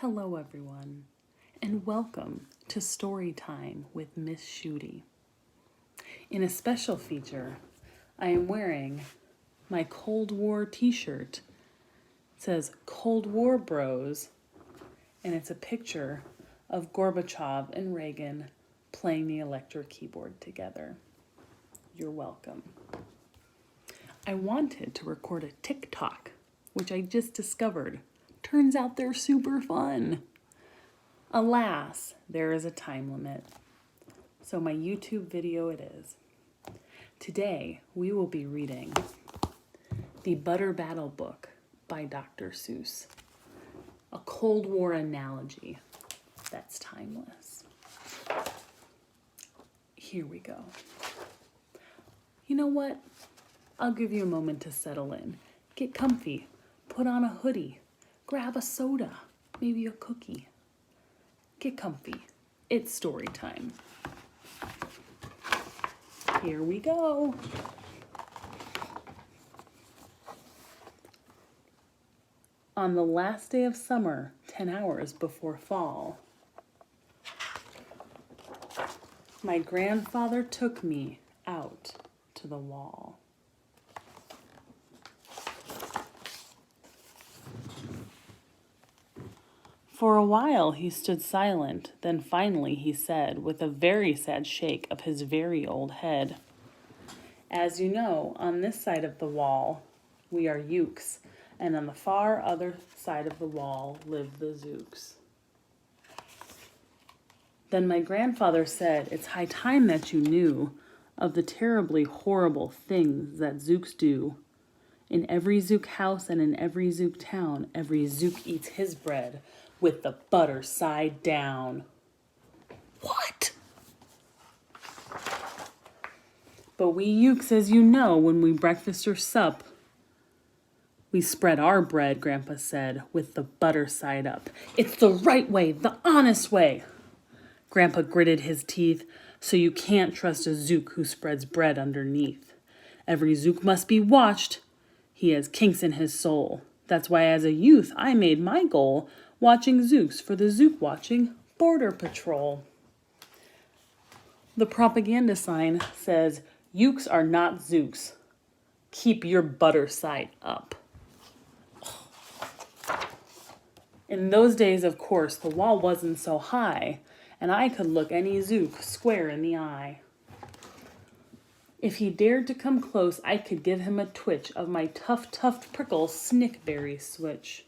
Hello everyone, and welcome to Storytime with Miss Shooty. In a special feature, I am wearing my Cold War t-shirt. It says Cold War Bros, and it's a picture of Gorbachev and Reagan playing the electric keyboard together. You're welcome. I wanted to record a TikTok, which I just discovered. Turns out they're super fun. Alas, there is a time limit. So my YouTube video it is. Today, we will be reading The Butter Battle Book by Dr. Seuss. A Cold War analogy that's timeless. Here we go. You know what? I'll give you a moment to settle in. Get comfy. Put on a hoodie. Grab a soda. Maybe a cookie. Get comfy. It's story time. Here we go. On the last day of summer, 10 hours before fall, my grandfather took me out to the wall. For a while he stood silent, then finally he said, with a very sad shake of his very old head, "As you know, on this side of the wall we are Ukes, and on the far other side of the wall live the Zooks." Then my grandfather said, "It's high time that you knew of the terribly horrible things that Zooks do. In every Zook house and in every Zook town, every Zook eats his bread with the butter side down." What? But we Ukes, as you know, when we breakfast or sup, we spread our bread, Grandpa said, with the butter side up. "It's the right way, the honest way." Grandpa gritted his teeth. "So you can't trust a Zook who spreads bread underneath. Every Zook must be watched. He has kinks in his soul. That's why as a youth I made my goal watching Zooks for the Zook watching Border Patrol." The propaganda sign says, "Ukes are not Zooks. Keep your butter side up." In those days, of course, the wall wasn't so high, and I could look any Zook square in the eye. If he dared to come close, I could give him a twitch of my tuft prickle snickberry switch.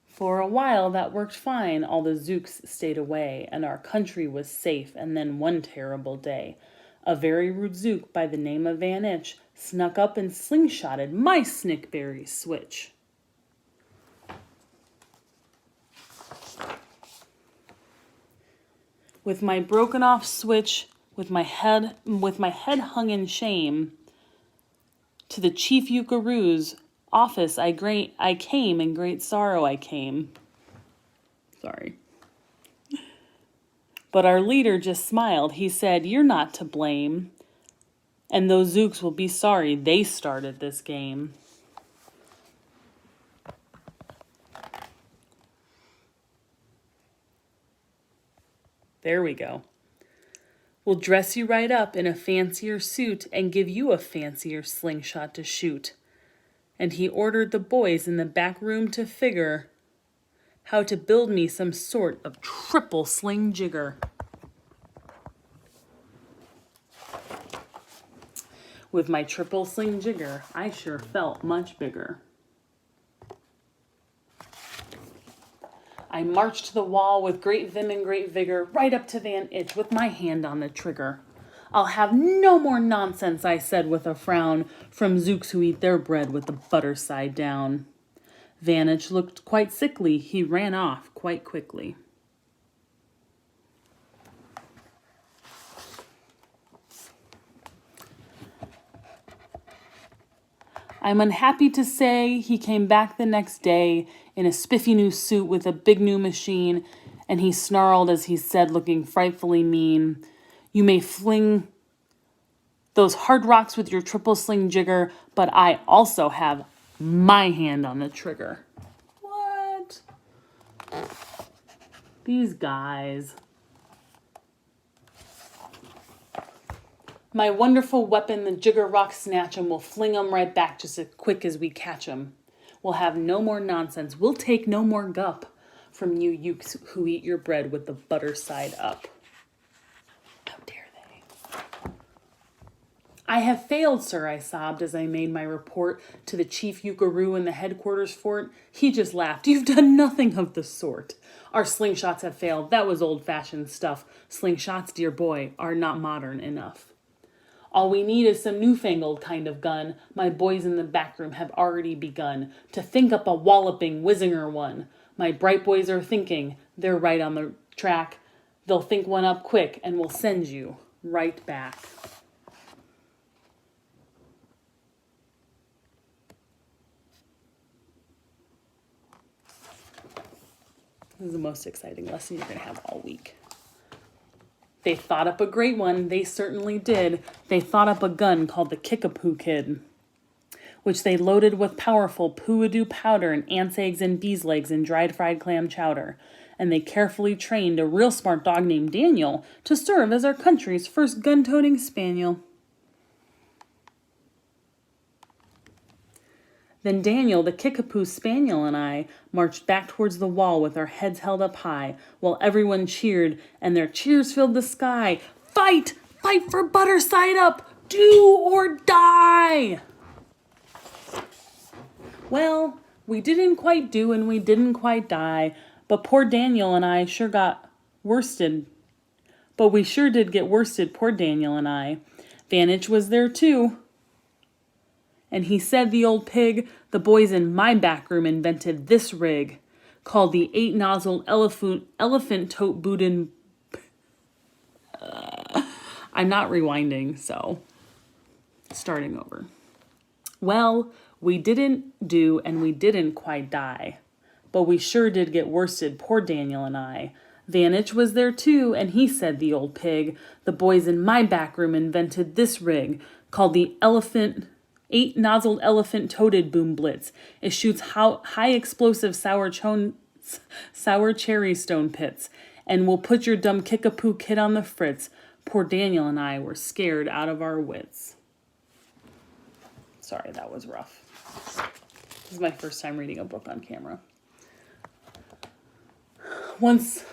For a while that worked fine, all the Zooks stayed away, and our country was safe, and then one terrible day, a very rude Zook by the name of Vantage snuck up and slingshotted my snickberry switch. With my broken off switch, with my head hung in shame, to the chief Ukaroo's office I came, in great sorrow I came. Sorry. But our leader just smiled. He said, "You're not to blame, and those Zooks will be sorry they started this game." There we go. "We'll dress you right up in a fancier suit and give you a fancier slingshot to shoot." And he ordered the boys in the back room to figure how to build me some sort of triple sling jigger. With my triple sling jigger, I sure felt much bigger. I marched to the wall with great vim and great vigor, right up to Vantage with my hand on the trigger. "I'll have no more nonsense," I said with a frown, "from Zooks who eat their bread with the butter side down." Vantage looked quite sickly. He ran off quite quickly. I'm unhappy to say he came back the next day in a spiffy new suit with a big new machine, and he snarled as he said, looking frightfully mean, You may fling those hard rocks with your triple sling jigger, but I also have my hand on the trigger. What? These guys. My wonderful weapon, the jigger rock snatch 'em, will fling 'em right back just as quick as we catch 'em. We'll have no more nonsense. We'll take no more gup from you ukes who eat your bread with the butter side up. How dare they? I have failed, sir, I sobbed as I made my report to the chief Ukaroo in the headquarters fort. He just laughed. You've done nothing of the sort. Our slingshots have failed. That was old-fashioned stuff. Slingshots, dear boy, are not modern enough. All we need is some newfangled kind of gun. My boys in the back room have already begun to think up a walloping whizzinger one. My bright boys are thinking. They're right on the track. They'll think one up quick and will send you right back. This is the most exciting lesson you're going to have all week. They thought up a great one. They certainly did. They thought up a gun called the Kickapoo Kid, which they loaded with powerful poo-a-doo powder and ants' eggs and bees' legs and dried fried clam chowder. And they carefully trained a real smart dog named Daniel to serve as our country's first gun-toting spaniel. Then Daniel, the Kickapoo Spaniel, and I marched back towards the wall with our heads held up high, while everyone cheered, and their cheers filled the sky. Fight! Fight for butter side up! Do or die! Well, we didn't quite do and we didn't quite die, but poor Daniel and I sure got worsted. But we sure did get worsted, poor Daniel and I. Vantage was there too. And he said, the old pig, the boys in my back room invented this rig, called the 8-nozzled elephant tote bootin'. I'm not rewinding, so starting over. Well, we didn't do and we didn't quite die, but we sure did get worsted, poor Daniel and I. Vantage was there too, and he said, the old pig, the boys in my back room invented this rig, called the 8-nozzled elephant-toted boom Blitz. It shoots high-explosive sour cherry stone pits, and will put your dumb Kickapoo kid on the fritz. Poor Daniel and I were scared out of our wits. Sorry, that was rough. This is my first time reading a book on camera. Once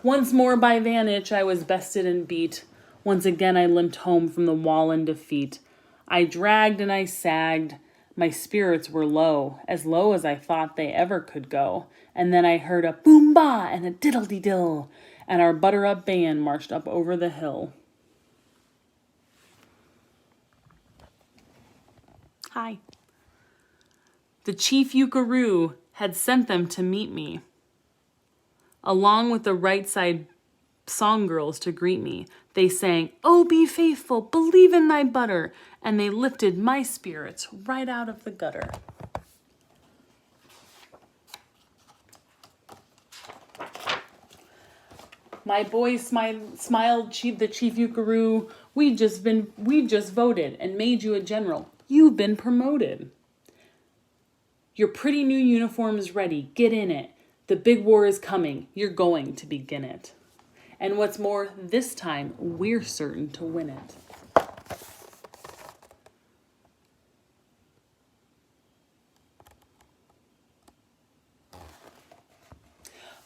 more by Vantage, I was bested and beat. Once again I limped home from the wall in defeat. I dragged and I sagged. My spirits were low as I thought they ever could go. And then I heard a boom-ba and a diddle-dee-dill, and our butter-up band marched up over the hill. Hi. The chief Ukaroo had sent them to meet me, along with the right side song girls to greet me. They sang, "Oh, be faithful, believe in thy butter," and they lifted my spirits right out of the gutter. My boys smiled, the chief Ukaroo. We just voted and made you a general. You've been promoted. Your pretty new uniform is ready. Get in it. The big war is coming. You're going to begin it. And what's more, this time, we're certain to win it.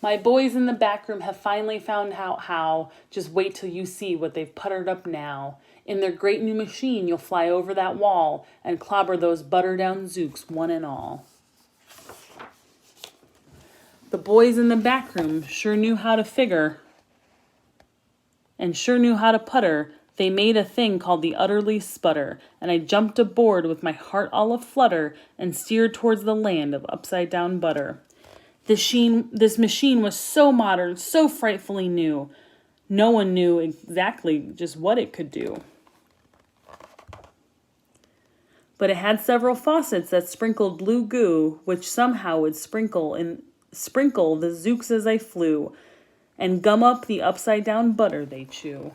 My boys in the back room have finally found out how. Just wait till you see what they've puttered up now. In their great new machine, you'll fly over that wall and clobber those butter-down zooks one and all. The boys in the back room sure knew how to figure and sure knew how to putter. They made a thing called the utterly sputter, and I jumped aboard with my heart all aflutter and steered towards the land of upside-down butter. This machine was so modern, so frightfully new. No one knew exactly just what it could do. But it had several faucets that sprinkled blue goo, which somehow would sprinkle the zooks as they flew, and gum up the upside-down butter they chew.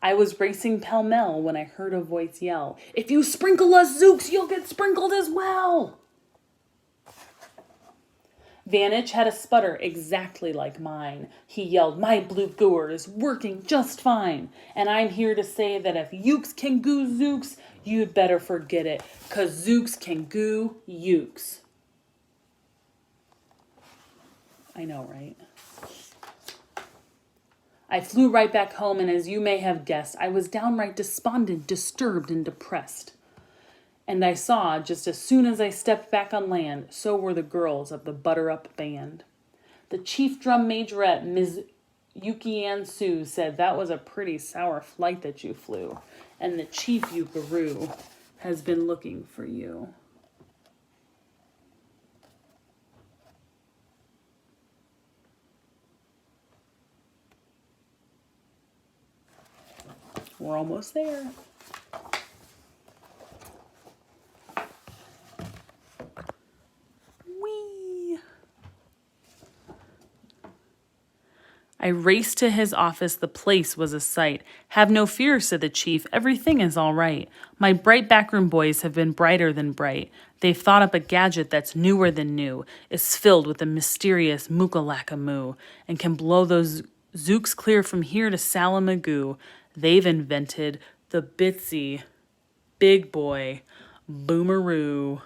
I was racing pell-mell when I heard a voice yell, "If you sprinkle us Zooks, you'll get sprinkled as well!" Vantage had a sputter exactly like mine. He yelled, "My blue gooer is working just fine. And I'm here to say that if Ukes can goo Zooks, you'd better forget it, 'cause Zooks can goo Ukes." I know, right? I flew right back home, and as you may have guessed, I was downright despondent, disturbed, and depressed. And I saw, just as soon as I stepped back on land, so were the girls of the Butter Up Band. The chief drum majorette, Ms. Yuki Ann Sue, said that was a pretty sour flight that you flew, and the chief Yukaroo has been looking for you. We're almost there. Whee! I raced to his office. The place was a sight. "Have no fear," said the chief. "Everything is all right. My bright backroom boys have been brighter than bright. They've thought up a gadget that's newer than new, is filled with the mysterious mookalakamoo, and can blow those Zooks clear from here to Salamagoo. They've invented the Bitsy Big Boy Boomeroo.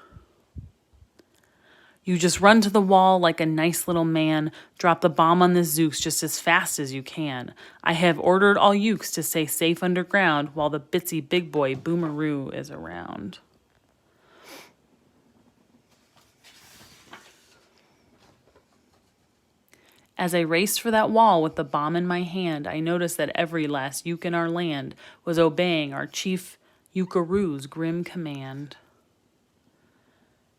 You just run to the wall like a nice little man, drop the bomb on the Zooks just as fast as you can. I have ordered all Ukes to stay safe underground while the Bitsy Big Boy Boomeroo is around." As I raced for that wall with the bomb in my hand, I noticed that every last Uke in our land was obeying our chief Yukaroo's grim command.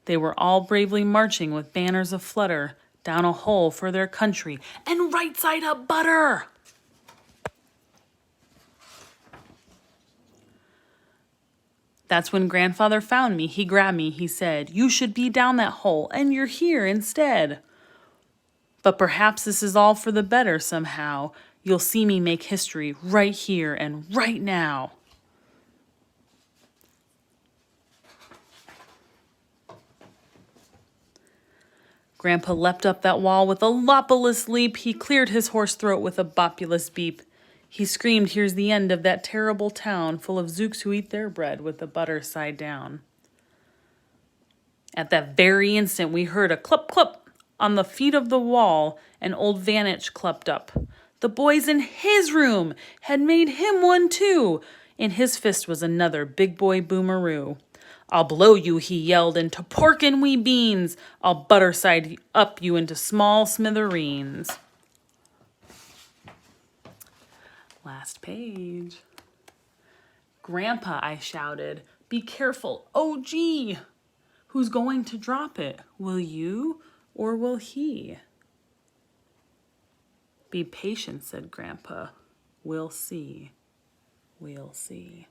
They were all bravely marching with banners aflutter down a hole for their country and right side up butter. That's when Grandfather found me. He grabbed me. He said, "You should be down that hole, and you're here instead. But perhaps this is all for the better somehow. You'll see me make history right here and right now." Grandpa leapt up that wall with a lopulous leap. He cleared his hoarse throat with a bopulous beep. He screamed, "Here's the end of that terrible town, full of Zooks who eat their bread with the butter side down." At that very instant, we heard a clup, clup on the feet of the wall, and old Vantage clumped up. The boys in his room had made him one too. In his fist was another big boy Boomeroo. "I'll blow you," he yelled, "into pork and wee beans. I'll butter side up you into small smithereens." Last page. "Grandpa," I shouted, "be careful. Oh, gee. Who's going to drop it? Will you or will he?" "Be patient," said Grandpa. "We'll see. We'll see."